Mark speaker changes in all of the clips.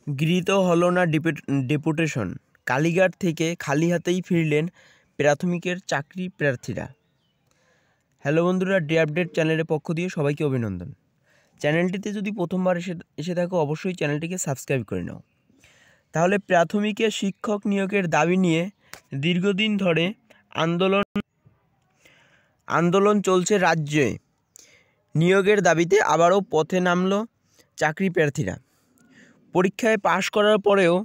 Speaker 1: গৃহীত হলো না ডেপুটেশন, কালীঘাট থেকে খালি হাতেই ফিরলেন প্রাথমিকের চাকরি প্রার্থীরা। হ্যালো বন্ধুরা, ডে আপডেট চ্যানেলের পক্ষ দিয়ে সবাইকে অভিনন্দন। চ্যানেলটিতে যদি প্রথমবার এসে থাকো অবশ্যই চ্যানেলটিকে সাবস্ক্রাইব করে নাও। তাহলে প্রাথমিকের শিক্ষক নিয়োগের দাবি নিয়ে দীর্ঘদিন ধরে আন্দোলন চলছে রাজ্যে। নিয়োগের দাবিতে আবারও পথে নামল চাকরি প্রার্থীরা। পরীক্ষায় পাশ করার পরেও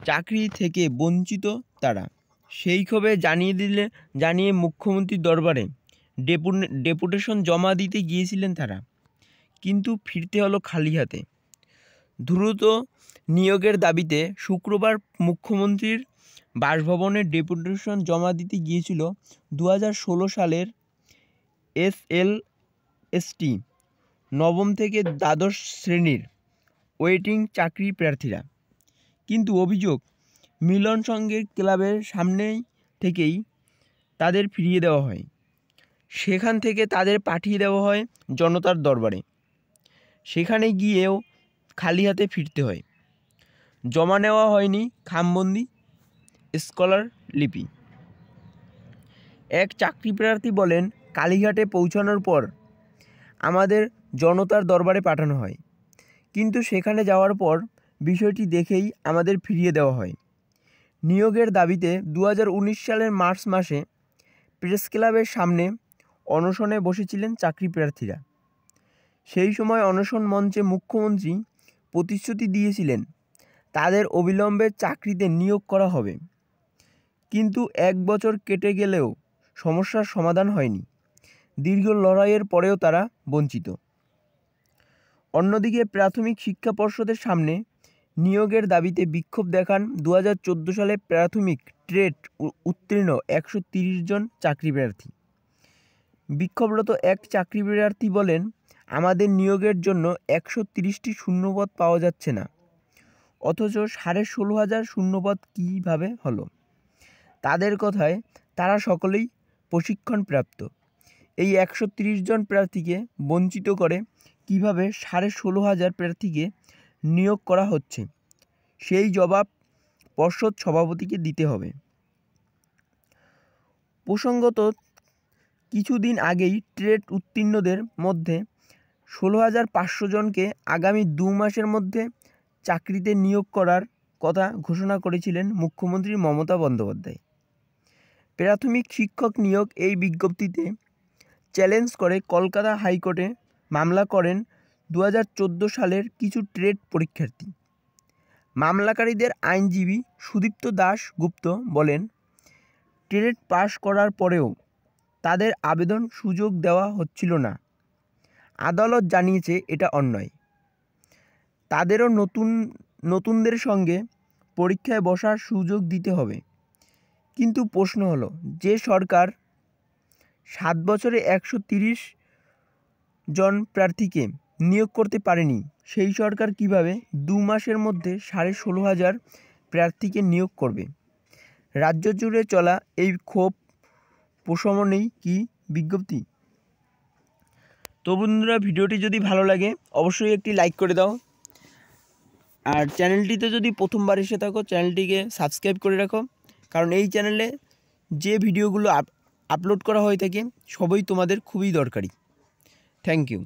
Speaker 1: চাকরি থেকে বঞ্চিত তারা। সেই ক্ষোভে জানিয়ে মুখ্যমন্ত্রীর দরবারে ডেপুটেশন জমা দিতে গিয়েছিলেন তারা, কিন্তু ফিরতে হলো খালি হাতে। দ্রুত নিয়োগের দাবিতে শুক্রবার মুখ্যমন্ত্রীর বাসভবনে ডেপুটেশন জমা দিতে গিয়েছিল 2016 সালের SLST নবম থেকে দ্বাদশ শ্রেণীর ওয়েটিং চাকরি প্রার্থীরা। কিন্তু অভিযোগ, মিলন সংঘের ক্লাবের সামনে থেকেই তাদের ফিরিয়ে দেওয়া হয়। সেখান থেকে তাদের পাঠিয়ে দেওয়া হয় জনতার দরবারে। সেখানে গিয়েও খালি হাতে ফিরতে হয়। জমা নেওয়া হয়নি খামবন্দি স্কলার লিপি। এক চাকরি প্রার্থী বলেন, কালীঘাটে পৌঁছানোর পর আমাদের জনতার দরবারে পাঠানো হয়, কিন্তু সেখানে যাওয়ার পর বিষয়টি দেখেই আমাদের ফিরিয়ে দেওয়া হয়। নিয়োগের দাবিতে 2019 সালের মার্চ মাসে প্রেস ক্লাবের সামনে অনশনে বসেছিলেন চাকরি প্রার্থীরা। সেই সময় অনশন মঞ্চে মুখ্যমন্ত্রী প্রতিশ্রুতি দিয়েছিলেন তাদের অবিলম্বে চাকরিতে নিয়োগ করা হবে, কিন্তু 1 বছর কেটে গেলেও সমস্যার সমাধান হয়নি। দীর্ঘ লড়াইয়ের পরেও তারা বঞ্চিত। অন্যদিকে প্রাথমিক শিক্ষা পর্ষদের সামনে নিয়োগের দাবিতে বিক্ষোভ দেখান 2014 সালে প্রাথমিক ট্রেড উত্তীর্ণ 130 জন চাকরি প্রার্থী। বিক্ষোভরত এক চাকরি প্রার্থী বলেন, আমাদের নিয়োগের জন্য 130টি শূন্যপদ পাওয়া যাচ্ছে না, অথচ 16,500 শূন্যপদ কীভাবে হলো? তাদের কথায় তারা সকলেই প্রশিক্ষণপ্রাপ্ত। এই 130 জন প্রার্থীকে বঞ্চিত করে কিভাবে 16,500 প্রার্থীকে নিয়োগ করা হচ্ছে, সেই জবাব পর্ষদ সভাপতিকে দিতে হবে। প্রসঙ্গত, কিছুদিন আগেই ট্রেড উত্তীর্ণদের মধ্যে 16,500 জনকে আগামী 2 মাসের মধ্যে চাকরিতে নিয়োগ করার কথা ঘোষণা করেছিলেন মুখ্যমন্ত্রী মমতা বন্দ্যোপাধ্যায়। প্রাথমিক শিক্ষক নিয়োগ এই বিজ্ঞপ্তিতে চ্যালেঞ্জ করে কলকাতা হাইকোর্টে মামলা করেন 2014 সালের কিছু ট্রেড পরীক্ষার্থী। মামলাকারীদের আইনজীবী সুদীপ্ত দাস গুপ্ত বলেন, ট্রেড পাশ করার পরেও তাদের আবেদন সুযোগ দেওয়া হচ্ছিল না। আদালত জানিয়েছে এটা অন্যায়। তাদেরও নতুনদের সঙ্গে পরীক্ষায় বসার সুযোগ দিতে হবে। কিন্তু প্রশ্ন হলো, যে সরকার 7 বছরে 130 জন প্রার্থীকে নিয়োগ করতে পারেনি, সেই সরকার কিভাবে 2 মাসের মধ্যে 16,500 প্রার্থীকে নিয়োগ করবে? রাজ্য জুড়ে চলা এই ক্ষোভ প্রশমনেই কি বিজ্ঞপ্তি? তো বন্ধুরা, ভিডিওটি যদি ভালো লাগে অবশ্যই একটি লাইক করে দাও, আর চ্যানেলটিতে যদি প্রথমবার এসে থাকো চ্যানেলটিকে সাবস্ক্রাইব করে রাখো, কারণ এই চ্যানেলে যে ভিডিওগুলো আপলোড করা হয়ে থাকে সবই তোমাদের খুবই দরকারি। Thank you.